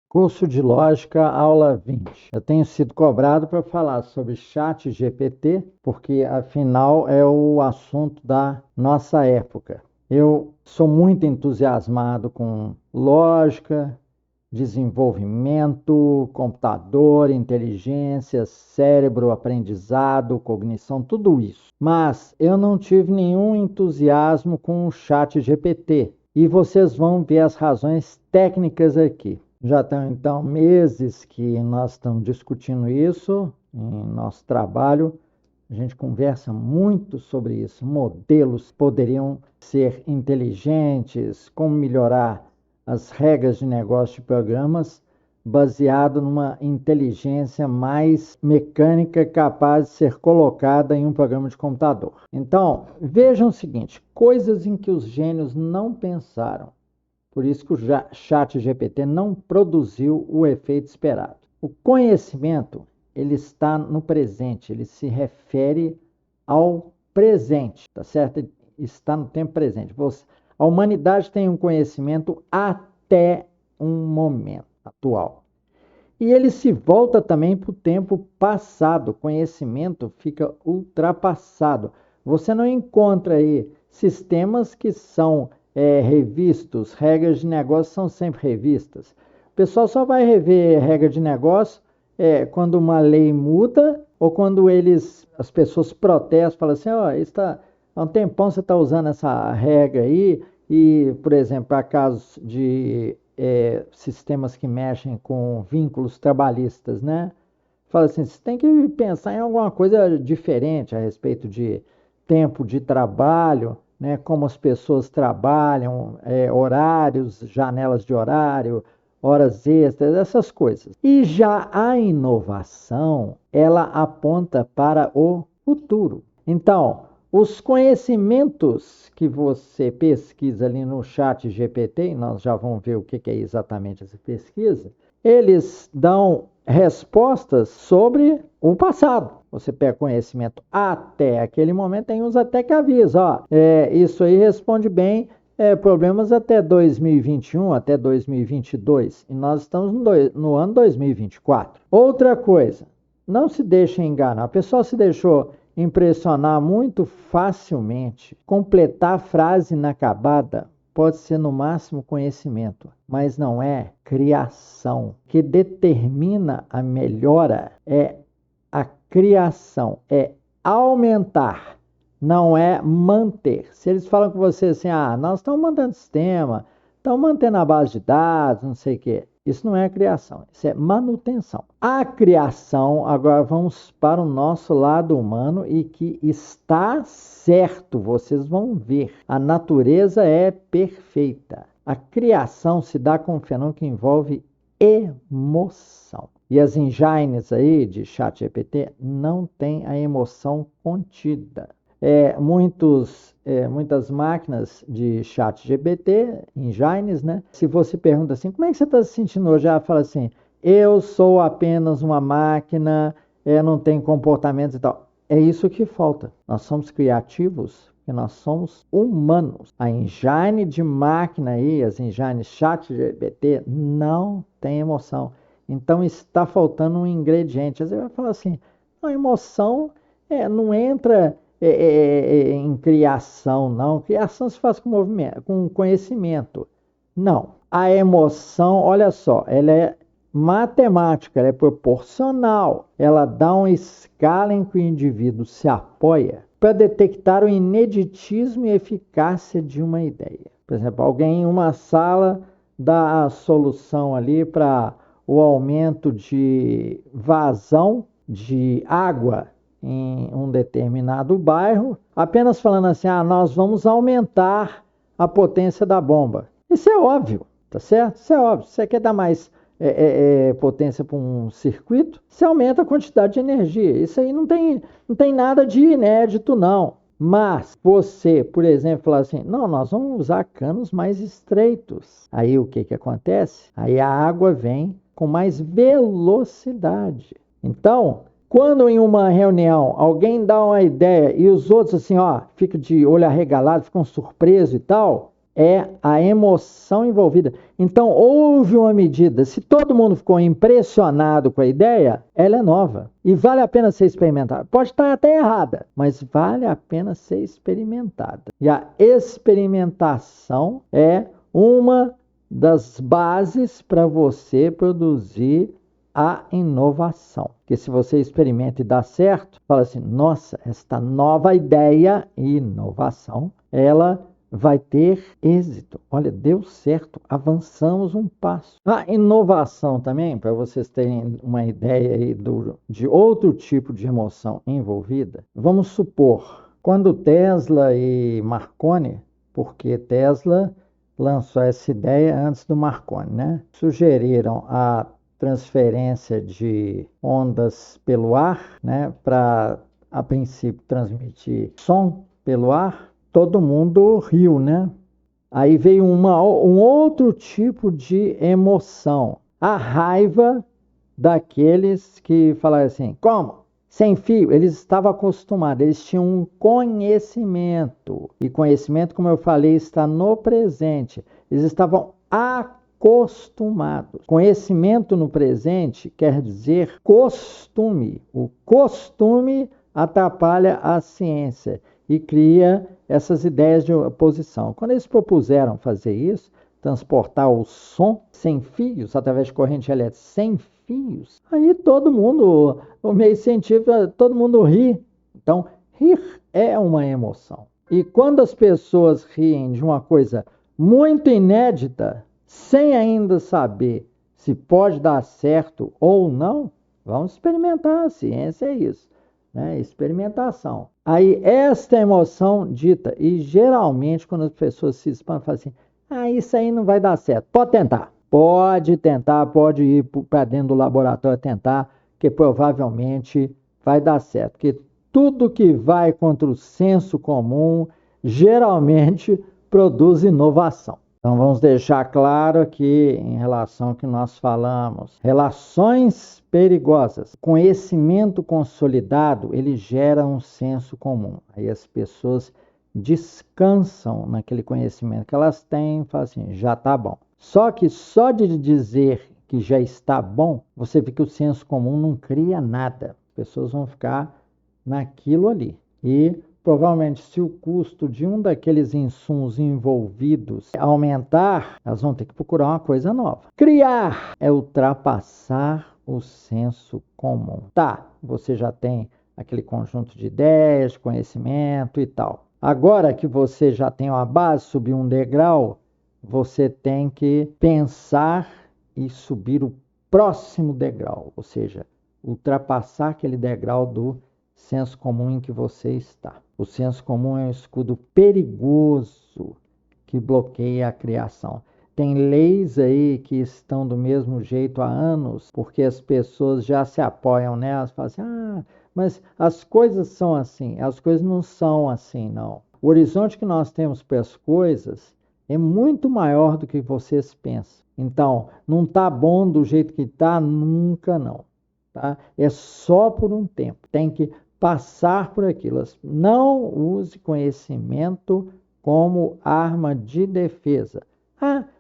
Curso de Lógica, aula 20. Eu tenho sido cobrado para falar sobre ChatGPT, porque afinal é o assunto da nossa época. Eu sou muito entusiasmado com lógica, desenvolvimento, computador, inteligência, cérebro, aprendizado, cognição, tudo isso. Mas eu não tive nenhum entusiasmo com o ChatGPT. E vocês vão ver as razões técnicas aqui. Já estão, então, meses que nós estamos discutindo isso em nosso trabalho. A gente conversa muito sobre isso. Modelos poderiam ser inteligentes, como melhorar as regras de negócio de programas baseado numa inteligência mais mecânica capaz de ser colocada em um programa de computador. Então, vejam o seguinte, coisas em que os gênios não pensaram. Por isso que o ChatGPT não produziu o efeito esperado. O conhecimento, ele está no presente, ele se refere ao presente, tá certo? Está no tempo presente. A humanidade tem um conhecimento até um momento atual. E ele se volta também para o tempo passado. O conhecimento fica ultrapassado. Você não encontra aí sistemas que são revistos, regras de negócio são sempre revistas. O pessoal só vai rever regra de negócio quando uma lei muda ou quando as pessoas protestam, falam assim, ó, há um tempão você está usando essa regra aí, e, por exemplo, para casos de sistemas que mexem com vínculos trabalhistas, né? Fala assim, você tem que pensar em alguma coisa diferente a respeito de tempo de trabalho, né? Como as pessoas trabalham, horários, janelas de horário, horas extras, essas coisas. E já a inovação, ela aponta para o futuro. Então, os conhecimentos que você pesquisa ali no chat GPT, e nós já vamos ver o que é exatamente essa pesquisa, eles dão respostas sobre o passado. Você pega conhecimento até aquele momento, tem uns até que avisam, ó, isso aí responde bem problemas até 2021, até 2022, e nós estamos no ano 2024. Outra coisa, não se deixe enganar, a pessoa se deixou impressionar muito facilmente. Completar a frase inacabada pode ser no máximo conhecimento, mas não é criação. O que determina a melhora é a criação, é aumentar, não é manter. Se eles falam com você assim, nós estamos mantendo sistema, estamos mantendo a base de dados, não sei o quê. Isso não é criação, isso é manutenção. A criação, agora vamos para o nosso lado humano e que está certo, vocês vão ver. A natureza é perfeita. A criação se dá com um fenômeno que envolve emoção. E as engines aí de ChatGPT não têm a emoção contida. Muitas máquinas de ChatGPT, engines, né? Se você pergunta assim, como é que você está se sentindo hoje? Ela fala assim, eu sou apenas uma máquina, não tenho comportamentos e tal. É isso que falta. Nós somos criativos e nós somos humanos. A engine de máquina aí, as engines ChatGPT, não tem emoção. Então está faltando um ingrediente. Às vezes vai falar assim, a emoção não entra em criação, não. Criação se faz com movimento, com conhecimento. Não. A emoção, olha só, ela é matemática, ela é proporcional. Ela dá uma escala em que o indivíduo se apoia para detectar o ineditismo e eficácia de uma ideia. Por exemplo, alguém em uma sala dá a solução ali para o aumento de vazão de água em um determinado bairro, apenas falando assim, nós vamos aumentar a potência da bomba. Isso é óbvio, tá certo? Isso é óbvio. Você quer dar mais potência para um circuito, você aumenta a quantidade de energia. Isso aí não tem nada de inédito, não. Mas você, por exemplo, falar assim, não, nós vamos usar canos mais estreitos. Aí o que acontece? Aí a água vem com mais velocidade. Então, quando em uma reunião alguém dá uma ideia e os outros assim, ficam de olho arregalado, ficam surpresos e tal, é a emoção envolvida. Então, houve uma medida. Se todo mundo ficou impressionado com a ideia, ela é nova. E vale a pena ser experimentada. Pode estar até errada, mas vale a pena ser experimentada. E a experimentação é uma das bases para você produzir a inovação. Porque se você experimenta e dá certo, fala assim, nossa, esta nova ideia e inovação, ela vai ter êxito. Olha, deu certo, avançamos um passo. A inovação também, para vocês terem uma ideia aí de outro tipo de emoção envolvida, vamos supor, quando Tesla e Marconi, porque Tesla lançou essa ideia antes do Marconi, né? Sugeriram a transferência de ondas pelo ar, né? Para, a princípio, transmitir som pelo ar. Todo mundo riu, né? Aí veio um outro tipo de emoção. A raiva daqueles que falaram assim, como? Sem fio, eles estavam acostumados, eles tinham um conhecimento. E conhecimento, como eu falei, está no presente. Eles estavam acostumados. Conhecimento no presente quer dizer costume. O costume atrapalha a ciência e cria essas ideias de oposição. Quando eles propuseram fazer isso, transportar o som sem fios, através de corrente elétrica sem fios, aí todo mundo, o meio científico, todo mundo ri. Então, rir é uma emoção. E quando as pessoas riem de uma coisa muito inédita, sem ainda saber se pode dar certo ou não, vamos experimentar. A ciência é isso, né? Experimentação. Aí, esta emoção dita, e geralmente quando as pessoas se espantam, falam assim, isso aí não vai dar certo. Pode tentar. Pode tentar, pode ir para dentro do laboratório tentar, que provavelmente vai dar certo. Porque tudo que vai contra o senso comum, geralmente produz inovação. Então vamos deixar claro aqui em relação ao que nós falamos. Relações perigosas. Conhecimento consolidado, ele gera um senso comum. Aí as pessoas descansam naquele conhecimento que elas têm e falam assim, já está bom. Só que só de dizer que já está bom, você vê que o senso comum não cria nada. As pessoas vão ficar naquilo ali. E provavelmente, se o custo de um daqueles insumos envolvidos aumentar, elas vão ter que procurar uma coisa nova. Criar é ultrapassar o senso comum. Tá, você já tem aquele conjunto de ideias, conhecimento e tal. Agora que você já tem uma base, subir um degrau, você tem que pensar e subir o próximo degrau, ou seja, ultrapassar aquele degrau do senso comum em que você está. O senso comum é um escudo perigoso que bloqueia a criação. Tem leis aí que estão do mesmo jeito há anos, porque as pessoas já se apoiam nelas, falam assim, mas as coisas são assim. As coisas não são assim, não. O horizonte que nós temos para as coisas é muito maior do que vocês pensam. Então, não está bom do jeito que está, nunca não. Tá? É só por um tempo. Tem que passar por aquilo. Não use conhecimento como arma de defesa.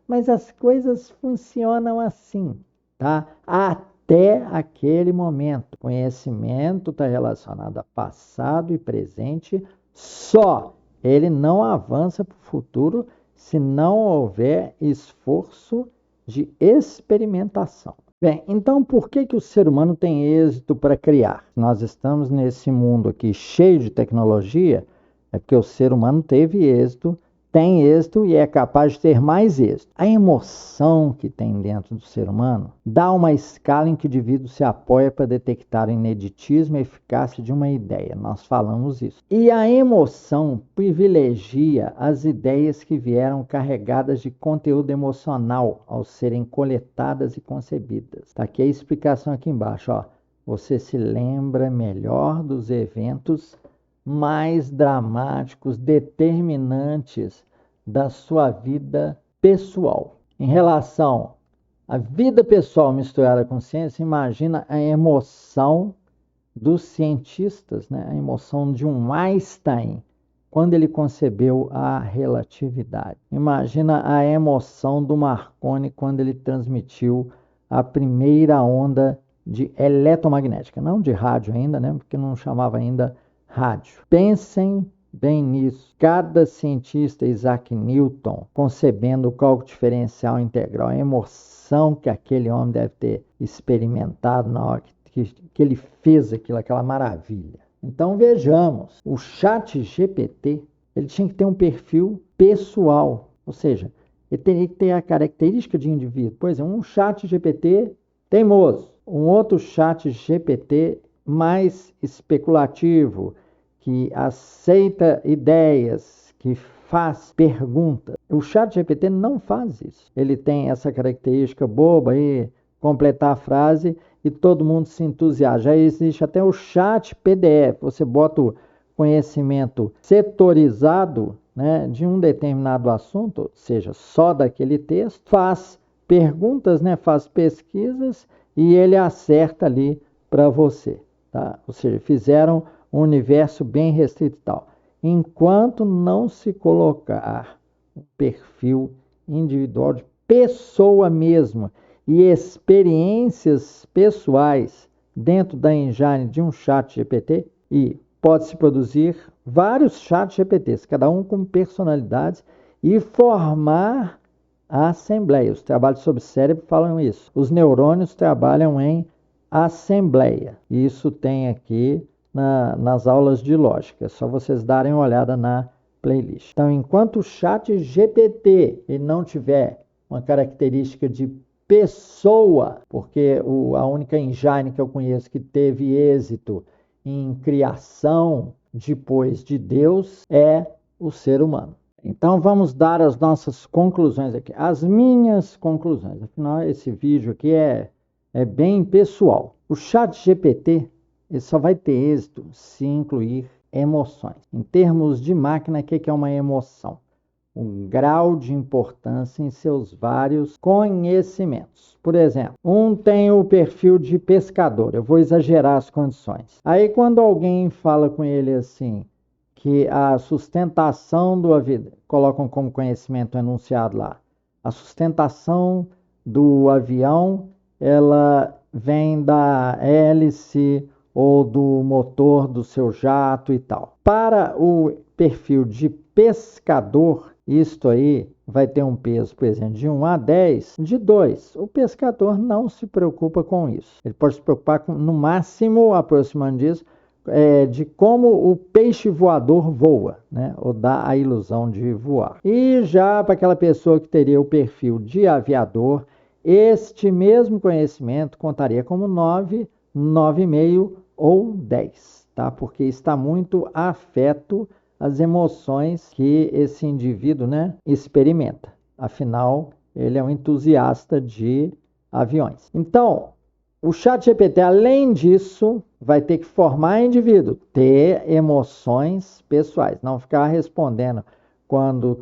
Mas as coisas funcionam assim, tá? Até aquele momento. Conhecimento está relacionado a passado e presente só. Ele não avança para o futuro se não houver esforço de experimentação. Bem, então por que o ser humano tem êxito para criar? Nós estamos nesse mundo aqui cheio de tecnologia, é porque o ser humano teve êxito, tem êxito e é capaz de ter mais êxito. A emoção que tem dentro do ser humano dá uma escala em que o indivíduo se apoia para detectar o ineditismo e a eficácia de uma ideia. Nós falamos isso. E a emoção privilegia as ideias que vieram carregadas de conteúdo emocional ao serem coletadas e concebidas. Está aqui a explicação aqui embaixo. Ó. Você se lembra melhor dos eventos mais dramáticos, determinantes da sua vida pessoal. Em relação à vida pessoal misturada com ciência, imagina a emoção dos cientistas, né? A emoção de um Einstein quando ele concebeu a relatividade. Imagina a emoção do Marconi quando ele transmitiu a primeira onda de eletromagnética, não de rádio ainda, né? Porque não chamava ainda rádio. Pensem bem nisso. Cada cientista, Isaac Newton, concebendo o cálculo diferencial integral, a emoção que aquele homem deve ter experimentado na hora que ele fez aquilo, aquela maravilha. Então vejamos, o ChatGPT, ele tinha que ter um perfil pessoal, ou seja, ele teria que ter a característica de indivíduo. Por exemplo, um ChatGPT teimoso, um outro ChatGPT mais especulativo, que aceita ideias, que faz perguntas. O ChatGPT não faz isso. Ele tem essa característica boba aí, completar a frase e todo mundo se entusiasma. Já existe até o chat PDF. Você bota o conhecimento setorizado, né, de um determinado assunto, ou seja, só daquele texto, faz perguntas, né, faz pesquisas e ele acerta ali para você. Tá? Ou seja, fizeram um universo bem restrito e tal. Enquanto não se colocar um perfil individual de pessoa mesmo e experiências pessoais dentro da engine de um chat GPT, e pode-se produzir vários chats GPTs, cada um com personalidades, e formar a assembleia. Os trabalhos sobre cérebro falam isso. Os neurônios trabalham em assembleia. Isso tem aqui nas aulas de lógica. É só vocês darem uma olhada na playlist. Então, enquanto o chat GPT ele não tiver uma característica de pessoa, porque a única engine que eu conheço que teve êxito em criação depois de Deus é o ser humano. Então vamos dar as nossas conclusões aqui. As minhas conclusões. Afinal, esse vídeo aqui é bem pessoal. O ChatGPT ele só vai ter êxito se incluir emoções. Em termos de máquina, o que é uma emoção? Um grau de importância em seus vários conhecimentos. Por exemplo, um tem o perfil de pescador. Eu vou exagerar as condições. Aí quando alguém fala com ele assim, que a sustentação do avião, colocam como conhecimento enunciado lá, a sustentação do avião, ela vem da hélice ou do motor do seu jato e tal. Para o perfil de pescador, isto aí vai ter um peso, por exemplo, de 1 a 10, de 2. O pescador não se preocupa com isso. Ele pode se preocupar com, no máximo, aproximando disso, de como o peixe voador voa, né? Ou dá a ilusão de voar. E já para aquela pessoa que teria o perfil de aviador, este mesmo conhecimento contaria como 9, 9,5 ou 10, tá? Porque está muito afeto às emoções que esse indivíduo, né, experimenta. Afinal, ele é um entusiasta de aviões. Então, o ChatGPT, além disso, vai ter que formar indivíduo, ter emoções pessoais, não ficar respondendo quando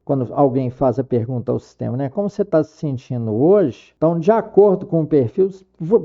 quando alguém faz a pergunta ao sistema, né? Como você está se sentindo hoje? Então, de acordo com o perfil,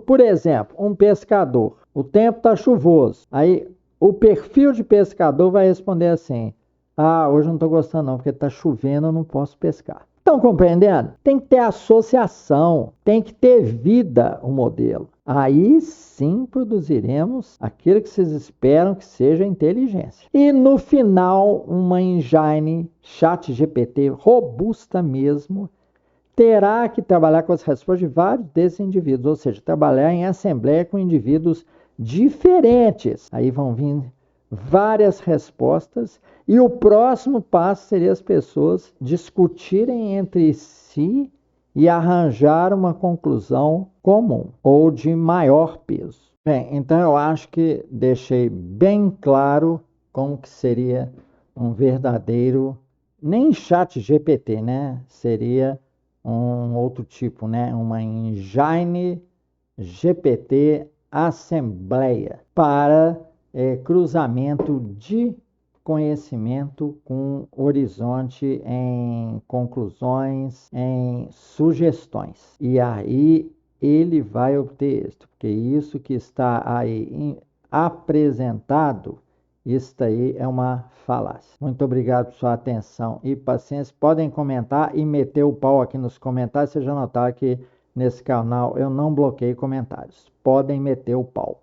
por exemplo, um pescador, o tempo está chuvoso. Aí, o perfil de pescador vai responder assim: hoje eu não estou gostando não, porque está chovendo, eu não posso pescar. Estão compreendendo? Tem que ter associação, tem que ter vida o modelo. Aí sim produziremos aquilo que vocês esperam que seja inteligência. E no final, uma engine ChatGPT robusta mesmo terá que trabalhar com as respostas de vários desses indivíduos, ou seja, trabalhar em assembleia com indivíduos diferentes. Aí vão vir várias respostas e o próximo passo seria as pessoas discutirem entre si e arranjar uma conclusão comum ou de maior peso. Bem, então eu acho que deixei bem claro como que seria um verdadeiro, nem chat GPT, né? Seria um outro tipo, né? Uma engine GPT assembleia para cruzamento de conhecimento com horizonte em conclusões, em sugestões. E aí ele vai obter êxito, porque isso que está aí apresentado Isso aí é uma falácia. Muito obrigado por sua atenção e paciência. Podem comentar e meter o pau aqui nos comentários. Você já notar que nesse canal eu não bloqueio comentários. Podem meter o pau.